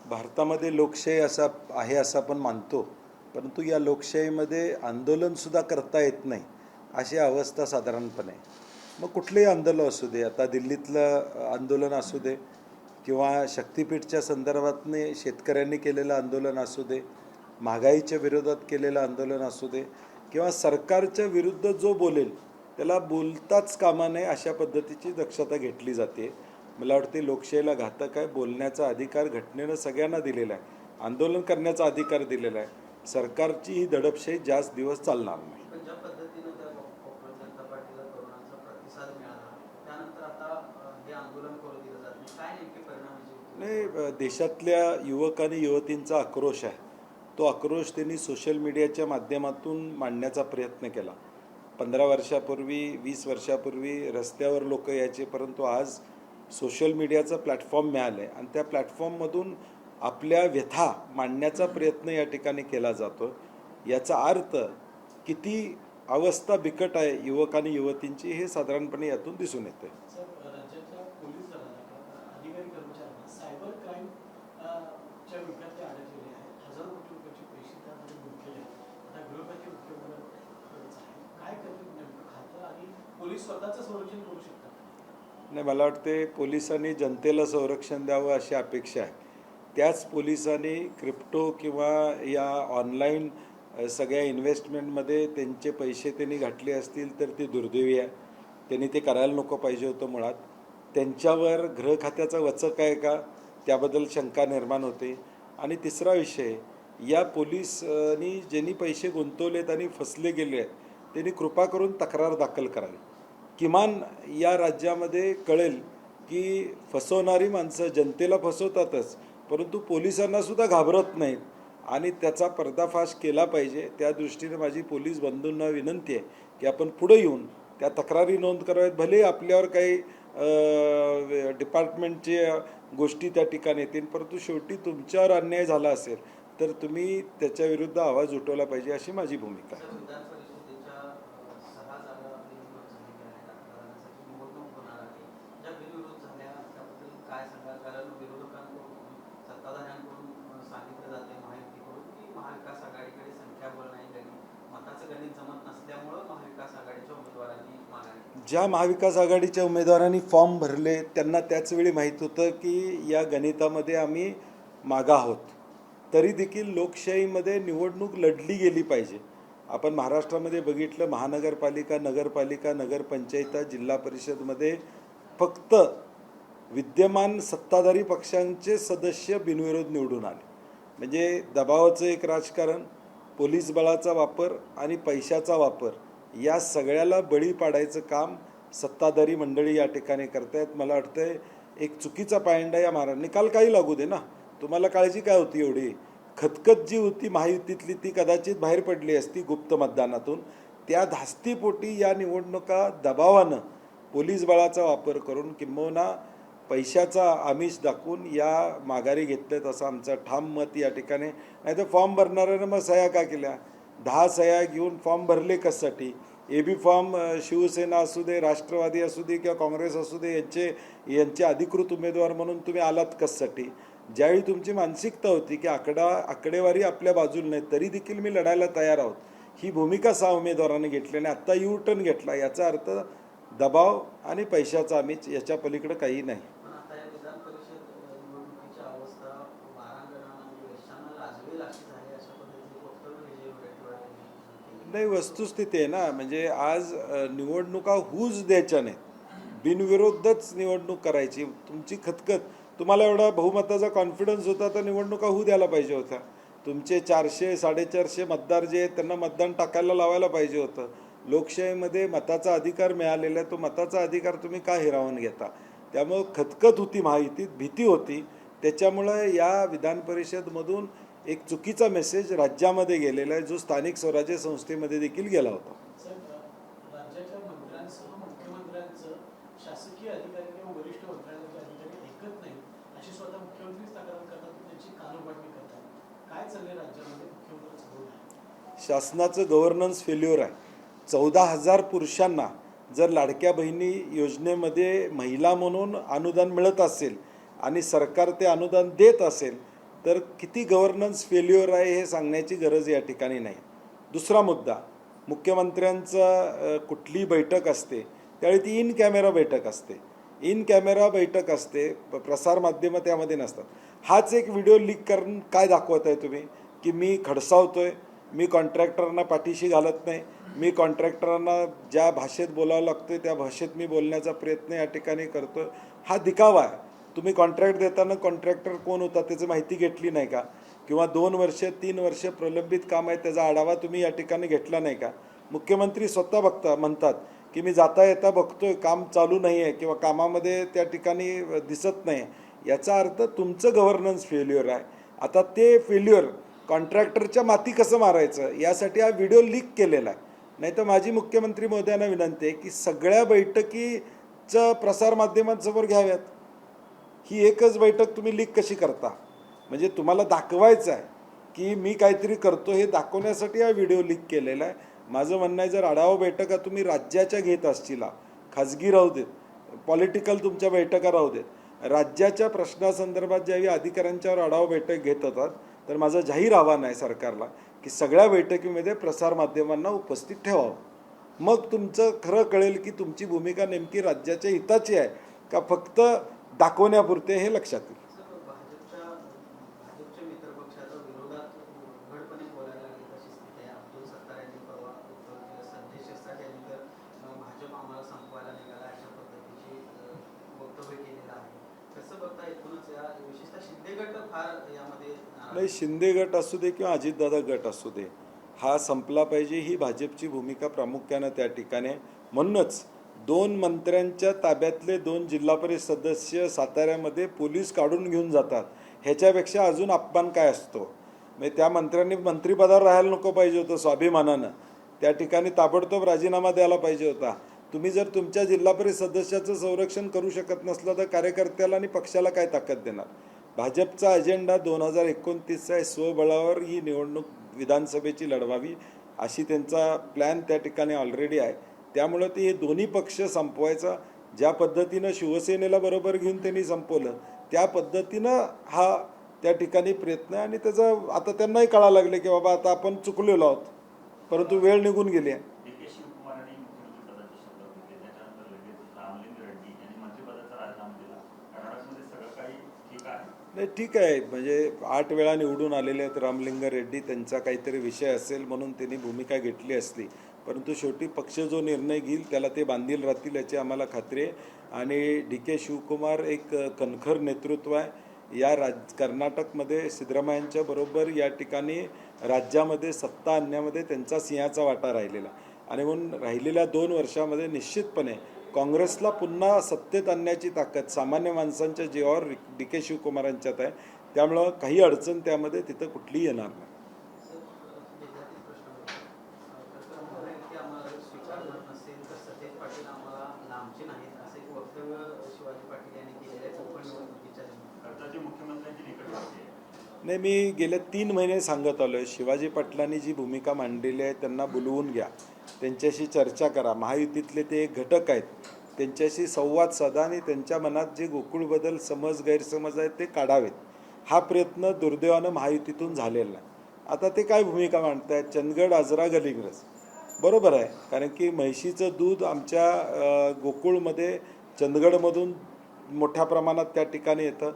भारतामध्ये लोकशाही असा आहे असं आपण मानतो, परंतु या लोकशाहीमध्ये आंदोलनसुद्धा करता येत नाही अशी अवस्था साधारणपणे. मग कुठलेही आंदोलन असू दे, आता दिल्लीतलं आंदोलन असू दे किंवा शक्तीपीठच्या संदर्भातने शेतकऱ्यांनी केलेलं आंदोलन असू दे, महागाईच्या विरोधात केलेलं आंदोलन असू दे किंवा सरकारच्या विरुद्ध जो बोलेल त्याला बोलताच कामा नये अशा पद्धतीची दक्षता घेतली जाते. मला वाटते लोकशाहीला घातक आहे. बोलण्याचा अधिकार घटनेनं सगळ्यांना दिलेला आहे, आंदोलन करण्याचा अधिकार दिलेला आहे. सरकारची ही दडपशाही जास्त दिवस चालणार नाही. ज्या पद्धतीने त्या कोकण जनता पार्टीला तरुणांचा प्रतिसाद मिळाला त्यानंतर आता हे आंदोलन करू दिलं जात नाही, काय नेमके परिणाम? नाही, देशातल्या युवक आणि युवतींचा आक्रोश आहे. तो आक्रोश त्यांनी सोशल मीडियाच्या माध्यमातून मांडण्याचा प्रयत्न केला. 15 वर्षापूर्वी 20 वर्षापूर्वी रस्त्यावर लोक यायचे, परंतु आज सोशल मीडियाचा प्लॅटफॉर्म मिळाला आहे आणि त्या प्लॅटफॉर्ममधून आपल्या व्यथा मांडण्याचा प्रयत्न या ठिकाणी केला जातो. याचा अर्थ किती अवस्था बिकट आहे युवक आणि युवतींची हे साधारणपणे यातून दिसून येते. राज्याच्या पोलीस दलाला अधिकारी कर्मचाऱ्यांना सायबर क्राईम च्या विरोधात ते अडकलेले आहेत. हजारो कोटी रुपयाचे पैसे त्यामध्ये गुंतलेले आहेत. आता गृहखाते मुख्यमंत्र्यांचं आहे, काय करतील नेमकं खातं आणि पोलीस स्वतःचं संरक्षण करू शकतात? नाही, मला वाटते पोलिसांनी जनतेला संरक्षण द्यावं अशी अपेक्षा आहे. त्याच पोलिसांनी क्रिप्टो किंवा या ऑनलाईन सगळ्या इन्व्हेस्टमेंटमध्ये त्यांचे पैसे त्यांनी घातले असतील तर ती दुर्दैवी आहे. त्यांनी ते करायला नको पाहिजे होतं. मुळात त्यांच्यावर गृह खात्याचा वचक आहे का त्याबद्दल शंका निर्माण होते. आणि तिसरा विषय, या पोलिसांनी ज्यांनी पैसे गुंतवलेत आणि फसले गेले आहेत त्यांनी कृपा करून तक्रार दाखल करावी. किमान या राज्यामध्ये कळेल की फसवणारी माणसं जनतेला फसवतातच, परंतु पोलिसांनासुद्धा घाबरत नाहीत आणि त्याचा पर्दाफाश केला पाहिजे. त्या दृष्टीने माझी पोलीस बंधूंना विनंती आहे की आपण पुढे येऊन त्या तक्रारी नोंद कराव्यात. भले आपल्यावर काही डिपार्टमेंटचे गोष्टी त्या ठिकाणी येतील, परंतु शेवटी तुमच्यावर अन्याय झाला असेल तर तुम्ही त्याच्याविरुद्ध आवाज उठवला पाहिजे अशी माझी भूमिका आहे. ज्या महाविकास आघाडीच्या उमेदवारांनी फॉर्म भरले त्यांना त्याचवेळी माहीत होतं की या गणितामध्ये आम्ही मागं आहोत. तरी देखील लोकशाहीमध्ये निवडणूक लढली गेली पाहिजे. आपण महाराष्ट्रामध्ये बघितलं, महानगरपालिका, नगरपालिका, नगरपंचायत, जिल्हा परिषदमध्ये फक्त विद्यमान सत्ताधारी पक्षांचे सदस्य बिनविरोध निवडून आले. म्हणजे दबावाचं एक राजकारण, पोलीस बळाचा वापर आणि पैशाचा वापर या सगळ्याला बळी पाडायचं काम सत्ताधारी मंडळी या ठिकाणी करतायत. मला वाटतं एक चुकीचा पायंडा या निकाल काही लागू दे ना, तुम्हाला काळजी काय होती एवढी? खतखत जी होती महायुतीतली ती कदाचित बाहेर पडली असती गुप्त मतदानातून. त्या धास्तीपोटी या निवडणुका दबावानं पोलीस बळाचा वापर करून किंबहुना पैशाचा आमिष दाखवून या माघारी घेतलेत असं आमचं ठाम मत या ठिकाणी. नाही तर फॉर्म भरणाऱ्यानं मग सह्या का केल्या? 10 सह्या घेऊन फॉर्म भरले कशासाठी? बी फॉर्म शिवसेना असू दे, राष्ट्रवादी असू दे किंवा काँग्रेस असू दे यांचे अधिकृत उमेदवार म्हणून तुम्ही आलात कशासाठी? ज्यावेळी तुमची मानसिकता होती की आकडेवारी आपल्या बाजूला नाही तरी देखील मी लढायला तयार आहोत, ही भूमिका 6 उमेदवारांनी घेतली आणि आत्ता यू टर्न घेतला. याचा अर्थ दबाव आणि पैशाचा आमिष, याच्या पलीकडे काही नाही. नाही, वस्तुस्थिती आहे ना, म्हणजे आज निवडणुका होऊच द्यायच्या नाहीत, बिनविरोधच निवडणूक करायची. तुमची खतखत, तुम्हाला एवढा बहुमताचा कॉन्फिडन्स होता तर निवडणुका होऊ द्यायला पाहिजे होत्या. तुमचे 400-450 मतदार जे आहेत त्यांना मतदान टाकायला लावायला पाहिजे होतं. लोकशाहीमध्ये मताचा अधिकार मिळालेला आहे, तो मताचा अधिकार तुम्ही का हिरावून घेता? त्यामुळं खतखत होती महायुतीत, भीती होती. त्याच्यामुळं या विधान परिषदमधून एक चुकीचा मेसेज राज्यामध्ये गेलेला आहे, जो स्थानिक स्वराज्य संस्थेमध्ये देखील गेला होता. राज्याच्या मंत्र्यांसह मुख्यमंत्र्यांचं शासकीय अधिकारी किंवा वरिष्ठ मंत्र्यांचे अधिकारी ऐकत नाही अशी स्वतः मुख्यमंत्रीच तक्रार करतात, त्यांची कानउघडणी करतात. काय चाललंय राज्यामध्ये? मुख्यमंत्र्यांचं धोरण आहे, शासनाचं गव्हर्नन्स फेल्युअर आहे. 14,000 पुरुषांना जर लाडक्या बहिणी योजनेमध्ये महिला म्हणून अनुदान मिळत असेल आणि सरकार ते अनुदान देत असेल तर किती गव्हर्नन्स फेल्युअर आहे हे सांगण्याची गरज या ठिकाणी नाही. दुसरा मुद्दा, मुख्यमंत्र्यांचा कुठली बैठक असते त्यावेळी ती इन कॅमेरा बैठक असते. इन कॅमेरा बैठक असते, प्रसारमाध्यमं त्यामध्ये नसतात. हाच एक व्हिडिओ लीक करून काय दाखवत आहे तुम्ही की मी खडसावतोय, मी कॉन्ट्रॅक्टरांना पाठीशी घालत नाही, मी कॉन्ट्रॅक्टरांना ज्या भाषेत बोलावं लागतं त्या भाषेत मी बोलण्याचा प्रयत्न या ठिकाणी करतो. हा दिखावा आहे. तुम्ही कॉन्ट्रॅक्ट देताना कॉन्ट्रॅक्टर कोण होता त्याची माहिती घेतली नाही का? किंवा 2 वर्ष 3 वर्ष प्रलंबित काम आहे त्याचा आढावा तुम्ही या ठिकाणी घेतला नाही का? मुख्यमंत्री स्वतः म्हणतात की मी जाता येता बघतोय काम चालू नाही आहे किंवा कामामध्ये त्या ठिकाणी दिसत नाही. याचा अर्थ तुमचं गव्हर्नन्स फेल्युअर आहे. आता ते फेल्युअर कॉन्ट्रॅक्टरच्या माती कसं मारायचं यासाठी हा व्हिडिओ लीक केलेला आहे. नाही तर माझी मुख्यमंत्री महोदयांना विनंती आहे की सगळ्या बैठकीचं प्रसारमाध्यमांसमोर घ्याव्यात. ही एकच बैठक तुम्ही लीक कशी करता? म्हणजे तुम्हाला दाखवायचं आहे की मी काहीतरी करतो हे दाखवण्यासाठी हा व्हिडिओ लीक केलेला आहे. माझं म्हणणं आहे, जर आढावा बैठका तुम्ही राज्याच्या घेत असतील, खाजगी राहू देत, पॉलिटिकल तुमच्या बैठका राहू देत, राज्याच्या प्रश्नासंदर्भात ज्यावेळी अधिकाऱ्यांच्यावर आढावा बैठक घेत होतात तर माझं जाहीर आव्हान आहे सरकारला की सगळ्या बैठकीमध्ये प्रसारमाध्यमांना उपस्थित ठेवावं. मग तुमचं खरं कळेल की तुमची भूमिका नेमकी राज्याच्या हिताची आहे का फक्त दाखवण्यापुरते हे लक्षात येईल. भाजपच्या मित्रपक्षाच्या विरोधात उघडपणे बोलायला लागेल अशी स्थिती आहे. अब्दुल सत्तार यांनी परवा संजय शिरसाट यांनी तर भाजप आम्हाला संपवायला निघाला अशा पद्धतीची वक्तव्य केलेलं आहे. कसं बघता एकूणच या विशेषतः शिंदे गट फार यामध्ये नाही, शिंदे गट असू दे किंवा अजितदादा गट असू दे, हा संपला पाहिजे ही भाजपची भूमिका प्रामुख्यानं त्या ठिकाणी. म्हणूनच 2 मंत्र्यांच्या ताब्यातले 2 जिल्हा परिषद सदस्य साताऱ्यामध्ये पोलीस काढून घेऊन जातात. ह्याच्यापेक्षा अजून अपमान काय असतो? म्हणजे त्या मंत्र्यांनी मंत्रिपदावर राहायला नको पाहिजे होतं स्वाभिमानानं, त्या ठिकाणी ताबडतोब राजीनामा द्यायला पाहिजे होता. तुम्ही जर तुमच्या जिल्हा परिषद सदस्याचं संरक्षण करू शकत नसलं तर कार्यकर्त्याला आणि पक्षाला काय ताकद देणार? भाजपचा अजेंडा 2029 आहे, स्वबळावर ही निवडणूक विधानसभेची लढवावी अशी त्यांचा प्लॅन त्या ठिकाणी ऑलरेडी आहे. त्यामुळं ते हे दोन्ही पक्ष संपवायचा, ज्या पद्धतीनं शिवसेनेला बरोबर घेऊन त्यांनी संपवलं त्या पद्धतीनं हा त्या ठिकाणी प्रयत्न आहे. आणि त्याचं आता त्यांनाही कळायला लागले की बाबा आता आपण चुकलेलो आहोत, परंतु वेळ निघून गेली आहे. नाही, ठीक आहे, म्हणजे 8 वेळा निवडून आलेले आहेत रामलिंग रेड्डी, त्यांचा काहीतरी विषय असेल म्हणून त्यांनी भूमिका घेतली असली, परंतु शेवटी पक्ष जो निर्णय घेईल त्याला ते बांधील राहतील याची आम्हाला खात्री आहे. आणि DK शिवकुमार एक कणखर नेतृत्व आहे. या कर्नाटकमध्ये सिद्धरामय्यांच्या बरोबर या ठिकाणी राज्यामध्ये सत्ता आणण्यामध्ये त्यांचा सिंहाचा वाटा राहिलेला. आणि म्हणून राहिलेल्या 2 वर्षामध्ये निश्चितपणे काँग्रेसला पुन्हा सत्तेत आणण्याची ताकद सामान्य माणसांच्या जीवावर DK शिवकुमारांच्यात आहे. त्यामुळं काही अडचण त्यामध्ये तिथं कुठलीही येणार नाही. नाही, मी गेल्या 3 महिने सांगत आलो आहे, शिवाजी पाटलांनी जी भूमिका मांडलेली आहे त्यांना बोलवून घ्या, त्यांच्याशी चर्चा करा. महायुतीतले ते एक घटक आहेत, त्यांच्याशी संवाद साधा आणि त्यांच्या मनात जे गोकुळबद्दल समज गैरसमज आहेत ते काढावेत. हा प्रयत्न दुर्दैवानं महायुतीतून झालेला नाही. आता ते काय भूमिका मांडत आहेत? चंदगड आजरा गलिंग्रज बरोबर आहे, कारण की म्हैशीचं दूध आमच्या गोकुळमध्ये चंदगडमधून मोठ्या प्रमाणात त्या ठिकाणी येतं.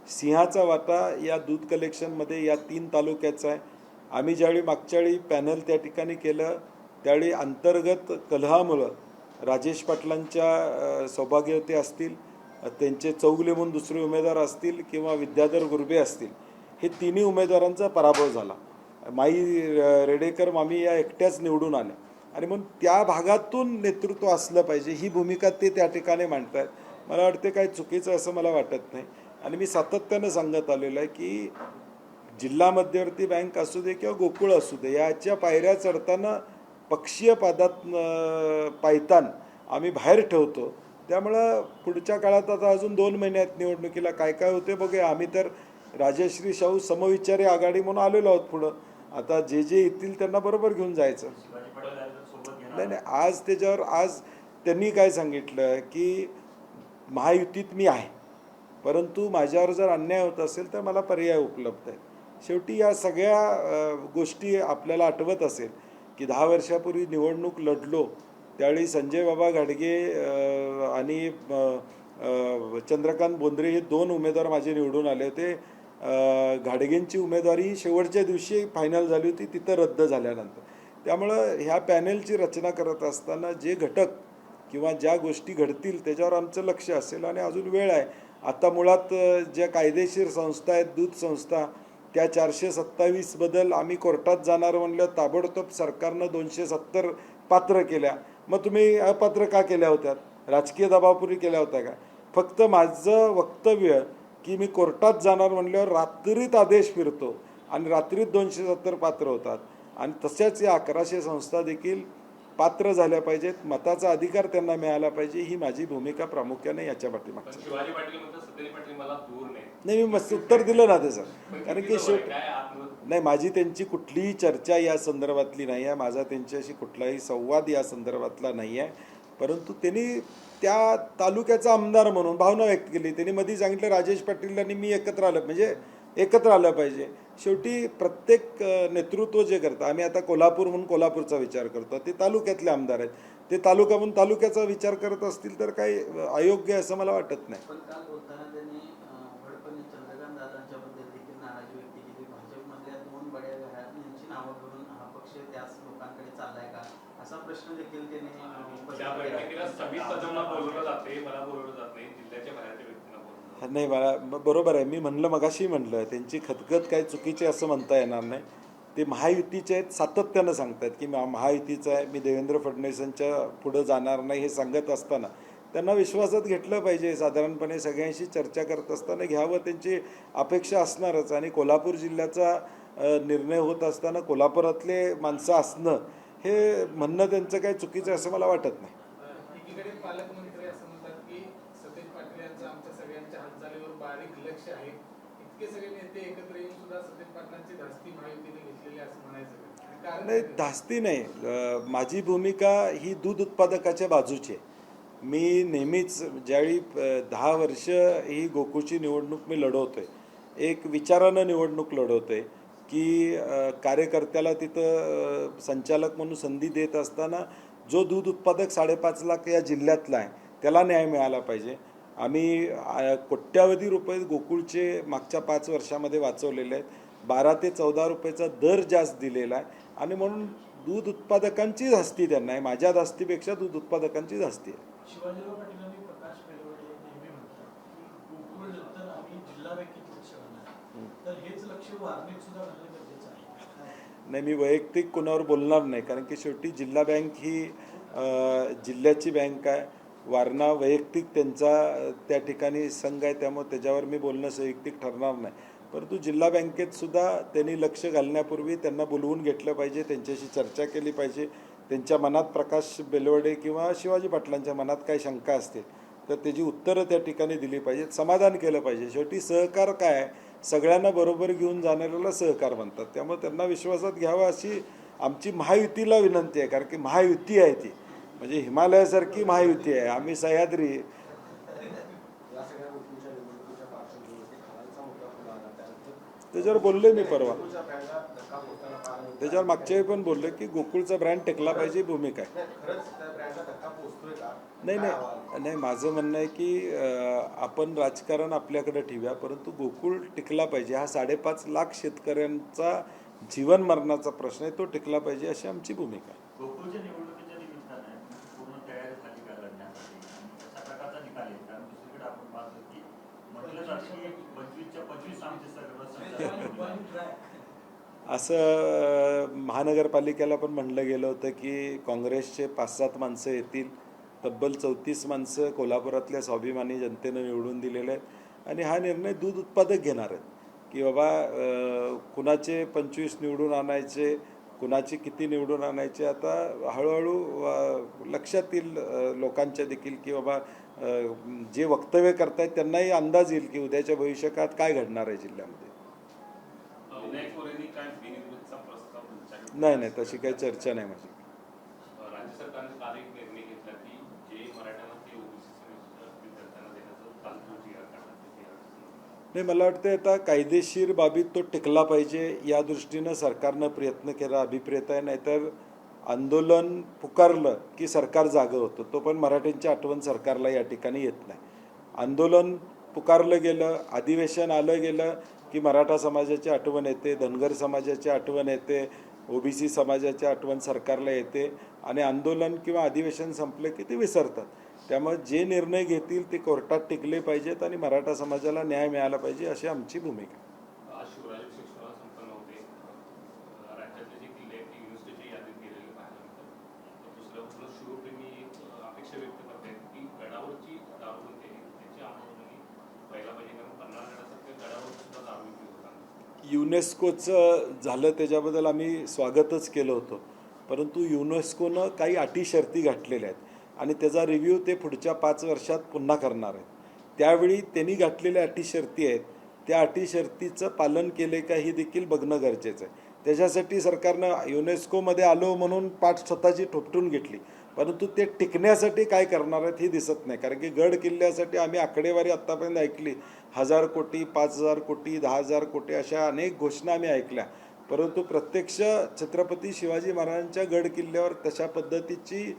सिंहाचा वाटा या दूध कलेक्शनमध्ये या 3 तालुक्याचा आहे. आम्ही ज्यावेळी मागच्या वेळी पॅनल त्या ठिकाणी केलं त्यावेळी अंतर्गत कलहामुळं राजेश पाटलांच्या सौभाग्यवती असतील, त्यांचे चौगले म्हणून दुसरे उमेदवार असतील किंवा विद्याधर गुरबे असतील, हे 3ही उमेदवारांचा पराभव झाला. माई रेडेकर मामी या एकट्याच निवडून आल्या. आणि म्हणून त्या भागातून नेतृत्व असलं पाहिजे ही भूमिका ते त्या ठिकाणी मांडत आहेत. मला वाटते काही चुकीचं असं मला वाटत नाही. आणि मी सातत्यानं सांगत आलेलं आहे की जिल्हा मध्यवर्ती बँक असू दे किंवा गोकुळ असू दे, याच्या पायऱ्या चढताना पक्षीय पदात पायतान आम्ही बाहेर ठेवतो. त्यामुळं पुढच्या काळात आता अजून 2 महिन्यात निवडणुकीला काय काय होते बघूया. आम्ही तर राजश्री शाहू समविचारी आघाडी म्हणून आलेलो आहोत पुढं. आता जे येतील त्यांना बरोबर घेऊन जायचं. नाही, आज त्याच्यावर आज त्यांनी काय सांगितलं की महायुतीत मी आहे, परंतु माझ्यावर जर अन्याय होत असेल तर मला पर्याय उपलब्ध आहे. शेवटी या सगळ्या गोष्टी आपल्याला आठवत असेल की 10 वर्षापूर्वी निवडणूक लढलो त्यावेळी संजय बाबा घाडगे आणि चंद्रकांत बोंद्रे हे 2 उमेदवार माझे निवडून आले होते. घाडगेंची उमेदवारी शेवटच्या दिवशी फायनल झाली होती, तिथं रद्द झाल्यानंतर. त्यामुळं ह्या पॅनेलची रचना करत असताना जे घटक किंवा ज्या गोष्टी घडतील त्याच्यावर आमचं लक्ष असेल आणि अजून वेळ आहे. आता मुळात ज्या कायदेशीर संस्था आहेत, दूध संस्था, त्या 427 बद्दल आम्ही कोर्टात जाणार म्हणलं, ताबडतोब सरकारनं 270 पात्र केल्या. मग तुम्ही अपात्र का केल्या होत्या? राजकीय दबावापूर्वी केल्या होत्या का? फक्त माझं वक्तव्य की मी कोर्टात जाणार म्हणल्यावर रात्रीत आदेश फिरतो आणि रात्रीत 270 पात्र होतात. आणि तशाच या 1100 संस्था देखील पात्र झाल्या पाहिजेत, मताचा अधिकार त्यांना मिळाला पाहिजे, ही माझी भूमिका प्रामुख्याने याच्या पाठीमागची. शिवाजी पाटील म्हणतात सतेज पाटील मला दूर नाही. नाही, मी मस्त उत्तर दिलं ना त्याचं. कारण की नाही, माझी त्यांची कुठलीही चर्चा या संदर्भातली नाही आहे, माझा त्यांच्याशी कुठलाही संवाद या संदर्भातला नाही आहे. परंतु त्यांनी त्या तालुक्याचा आमदार म्हणून भावना व्यक्त केली. त्यांनी मध्ये सांगितलं राजेश पाटील आणि मी एकत्र आलं, म्हणजे एकत्र आलं पाहिजे. शेवटी प्रत्येक नेतृत्व जे करतं, आम्ही आता कोल्हापूर म्हणून कोल्हापूरचा विचार करतो, ते तालुक्यातले आमदार आहेत, ते तालुका म्हणून तालुक्याचा विचार करत असतील तर काही अयोग्य असं मला वाटत नाही. पण काल बोलताना त्यांनी भडपणे चंद्रकांत दादांच्याबद्दल देखील नाराजी व्यक्त केली. भाजपमधल्या 2 बड्या घराण्यांची नावं घेऊन हा पक्ष त्याच लोकांकडे चाललाय का, असा प्रश्न देखील त्यांनी त्या बैठकीला समीर कदमला बोलवलं जाते, मला बोलवलं जात नाही, जिल्ह्याच्या बाहेरच्या व्यक्तींना बोलवलं. नाही, मला बरोबर आहे. मी म्हणलं, मगाशी म्हणलं, त्यांची खतखत काय चुकीची असं म्हणता येणार नाही. ते महायुतीचे आहेत, सातत्यानं सांगतात की महायुतीचं आहे, मी देवेंद्र फडणवीसांच्या पुढं जाणार नाही हे सांगत असताना त्यांना विश्वासात घेतलं पाहिजे. साधारणपणे सगळ्यांशी चर्चा करत असताना घ्यावं, त्यांची अपेक्षा असणारच. आणि कोल्हापूर जिल्ह्याचा निर्णय होत असताना कोल्हापुरातले माणसं असणं हे म्हणणं त्यांचं काही चुकीचं असं मला वाटत नाही. एकीकडे पालकमंत्री असं म्हणतात की सतेज पाटील यांचं आमच्या सगळ्यांच्या हालचालीवर बारीक लक्ष आहे. इतके सगळे नेते एकत्र येऊन सुद्धा सतेज पाटलांची धास्ती महायुतीने घेतलेली असं म्हणायचं नाही, धास्ती नाही. माझी भूमिका ही दूध उत्पादकाच्या बाजूची आहे. मी नेहमीच ज्यावेळी 10 वर्ष ही गोकुळची निवडणूक मी लढवतोय, एक विचारानं निवडणूक लढवतोय की कार्यकर्त्याला तिथं संचालक म्हणून संधी देत असताना जो दूध उत्पादक 5.5 लाख या जिल्ह्यातला आहे त्याला न्याय मिळाला पाहिजे. आम्ही कोट्यावधी रुपये गोकुळचे मागच्या 5 वर्षामध्ये वाचवलेले आहेत. 12 ते 14 रुपयाचा दर जास्त दिलेला आहे आणि म्हणून दूध उत्पादकांची धास्ती त्यांना आहे, माझ्या धास्तीपेक्षा दूध उत्पादकांची धास्ती आहे. शिवाजीराव पाटील आणि प्रकाश बेलवडे नेहमी म्हणतात की गोकुळ नंतर आम्ही जिल्हा बँकेत लक्ष घालणार, तर हेच लक्ष वारणेत सुद्धा घालणं गरजेचं आहे. नाही, मी वैयक्तिक कोणावर बोलणार नाही, कारण की शेवटी जिल्हा बँक ही जिल्ह्याची बँक आहे. वारणा वैयक्तिक त्यांचा त्या ठिकाणी संघ आहे, त्यामुळे त्याच्यावर मी बोलणं वैयक्तिक ठरणार नाही. परंतु जिल्हा बँकेत सुद्धा त्यांनी लक्ष घालण्यापूर्वी त्यांना बोलवून घेतलं पाहिजे, त्यांच्याशी चर्चा केली पाहिजे. त्यांच्या मनात प्रकाश बेलवडे किंवा शिवाजी पाटलांच्या मनात काही शंका असतील तर त्याची उत्तरं त्या ठिकाणी दिली पाहिजेत, समाधान केलं पाहिजे. शेवटी सहकार काय आहे, सगळ्यांना बरोबर घेऊन जाणाऱ्याला सहकार म्हणतात. त्यामुळे त्यांना विश्वासात घ्यावं अशी आमची महायुतीला विनंती आहे. कारण की महायुती आहे ती, म्हणजे हिमालयासारखी महायुती आहे, आम्ही सह्याद्री. त्याच्यावर बोलले मी परवा, त्याच्यावर मागच्या वेळी पण बोलले की गोकुळचा ब्रँड टेकला पाहिजे, भूमिका आहे. नाही नाही नाही, माझं म्हणणं आहे की आपण राजकारण आपल्याकडे ठेवूया, परंतु गोकुळ टिकला पाहिजे. हा 5.5 लाख शेतकऱ्यांचा जीवन मरणाचा प्रश्न आहे, तो टिकला पाहिजे अशी आमची भूमिका आहे. गोकुळच्या निवडणुकीच्या निमित्ताने पूर्ण तयारी झाली का लढण्यासाठी, अशा प्रकारचा निकाल आहे. कारण दुसरीकडे आपण पाहतो की म्हटलं जातं की 25च्या 25 आमचे सगळं असं महानगरपालिकेला पण म्हणलं गेलं होतं की काँग्रेसचे 5-7 माणसं येतील, तब्बल 34 माणसं कोल्हापुरातल्या स्वाभिमानी जनतेनं निवडून दिलेले आहेत. आणि हा निर्णय दूध उत्पादक घेणार आहेत की बाबा कुणाचे 25 निवडून आणायचे, कुणाचे किती निवडून आणायचे. आता हळूहळू लक्षात येईल लोकांच्या देखील की बाबा जे वक्तव्य करतायत त्यांनाही अंदाज येईल की उद्याच्या भविष्यकाळात काय घडणार आहे जिल्ह्यामध्ये. नाही नाही, तशी काही चर्चा नाही माझी. राज्य सरकारने काल एक निर्णय घेतला की जे मराठ्यांना ते ओबीसी विद्यार्थ्यांना देण्याचं तांत्रिक जी आर काढण्यात नाही, मला वाटतं आता कायदेशीर बाबीत तो टिकला पाहिजे या दृष्टीनं सरकारनं प्रयत्न केला अभिप्रेत आहे. नाहीतर आंदोलन पुकारलं की सरकार जागं होतं. तो पण मराठ्यांची आठवण सरकारला या ठिकाणी येत नाही. आंदोलन पुकारलं गेलं, अधिवेशन आलं गेलं की मराठा समाजाची आठवण येते, धनगर समाजाची आठवण येते, ओबीसी समाजाची आठवण सरकारला येते आणि आंदोलन किंवा अधिवेशन संपलं की ते विसरतात. त्यामुळे जे निर्णय घेतील ते कोर्टात टिकले पाहिजेत आणि मराठा समाजाला न्याय मिळाला पाहिजे अशी आमची भूमिका आहे. आज शिवराज्याभिषेक सोहळा संपन्न होते. राज्यातले जे किल्ले आहेत ते युनेस्कोच्या यादीत गेलेले पाहायला मिळतात. तर दुसरं बाजूला शिवप्रेमी अपेक्षा व्यक्त करतायत की गडावरची दारूबंदी आहे त्याची अंमलबजावणी व्हायला पाहिजे, कारण पन्हाळगडासारख्या गडावर सुद्धा दारू विक्री होताना. युनेस्कोचं झालं त्याच्याबद्दल आम्ही स्वागतच केलं होतं. परंतु युनेस्कोनं काही अटी शर्ती घातलेल्या आहेत आणि त्याचा रिव्ह्यू ते पुढच्या 5 वर्षात पुन्हा करणार आहेत. त्यावेळी त्यांनी घातलेल्या अटी शर्ती आहेत, त्या अटी शर्तीचं पालन केले का हे देखील बघणं गरजेचं आहे. त्याच्यासाठी सरकारनं युनेस्कोमध्ये आलो म्हणून पाठ स्वतःची ठोपटून घेतली, परंतु ते टिकण्यासाठी काय करणार आहेत हे दिसत नाही. कारण की गड किल्ल्यासाठी आम्ही आकडेवारी आत्तापर्यंत ऐकली, 1000 कोटी, 5000 कोटी, 10,000 कोटी अशा अनेक घोषणा आम्ही ऐकल्या. परंतु प्रत्यक्ष छत्रपती शिवाजी महाराजांच्या गड किल्ल्यावर तशा पद्धतीची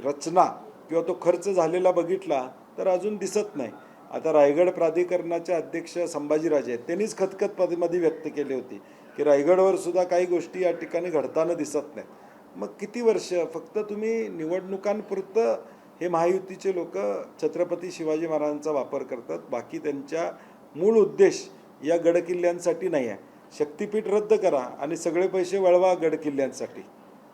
रचना किंवा तो खर्च झालेला बघितला तर अजून दिसत नाही. आता रायगड प्राधिकरणाचे अध्यक्ष संभाजीराजे आहेत, त्यांनीच खतखतमध्ये व्यक्त केली होती की रायगडवर सुद्धा काही गोष्टी या ठिकाणी घडताना दिसत नाहीत. मग किती वर्ष फक्त तुम्ही निवडणुकांपुरतं हे महायुतीचे लोक छत्रपती शिवाजी महाराजांचा वापर करतात, बाकी त्यांच्या मूळ उद्देश या गडकिल्ल्यांसाठी नाही आहे. शक्तिपीठ रद्द करा आणि सगळे पैसे वळवा गडकिल्ल्यांसाठी.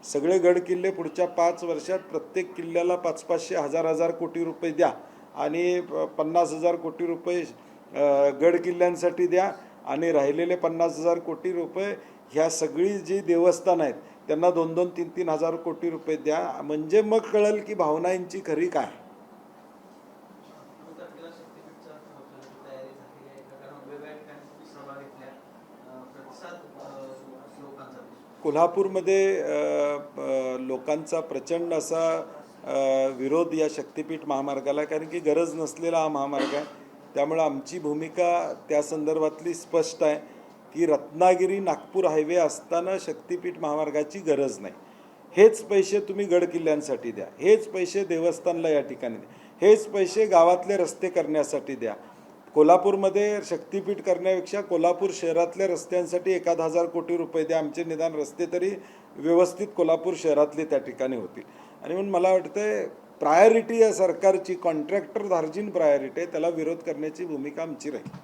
सगळे गडकिल्ले पुढच्या 5 वर्षात प्रत्येक किल्ल्याला 500-500, 1000-1000 कोटी रुपये द्या आणि 50,000 कोटी रुपये गडकिल्ल्यांसाठी द्या आणि राहिलेले 50,000 कोटी रुपये ह्या सगळी जी देवस्थान आहेत त्यांना 2-2, 3-3 हजार कोटी रुपये द्या. म्हणजे मग कळेल की भावनांची खरी काय. तारखेला शक्तीपीठच्या तयारी झालेली आहे का? कारण वेगवेगळ्या ठिकाणी सभा घेतल्या, प्रतिसाद लोकांचा कोल्हापूरमध्ये लोकांचा प्रचंड असा विरोध या शक्तिपीठ महामार्गाला, कारण की गरज नसलेला हा महामार्ग आहे. त्यामुळे आमची भूमिका त्या संदर्भातली स्पष्ट आहे की रत्नागिरी नागपूर हायवे असताना शक्तिपीठ महामार्गाची गरज नाही. हेच पैसे तुम्ही गडकिल्ल्यांसाठी द्या, हेच पैसे देवस्थानला या ठिकाणी द्या, हेच पैसे गावातले रस्ते करण्यासाठी द्या. कोल्हापूरमध्ये शक्तिपीठ करण्यापेक्षा कोल्हापूर शहरातल्या रस्त्यांसाठी 1,000 कोटी रुपये द्या. आमचे निदान रस्ते तरी व्यवस्थित कोल्हापूर शहरातले त्या ठिकाणी होतील. आणि म्हणून मला वाटतं प्रायोरिटी या सरकारची कॉन्ट्रॅक्टर धार्जिन प्रायोरिटी आहे, त्याला विरोध करण्याची भूमिका आमची राहील.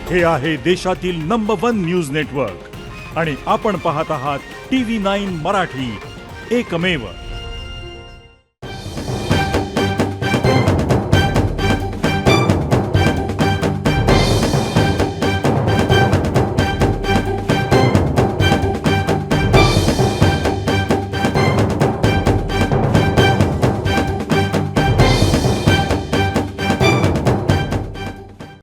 हे आहे देशातील नंबर 1 न्यूज नेटवर्क आणि आपण पाहत आहात TV9 मराठी, एकमेव.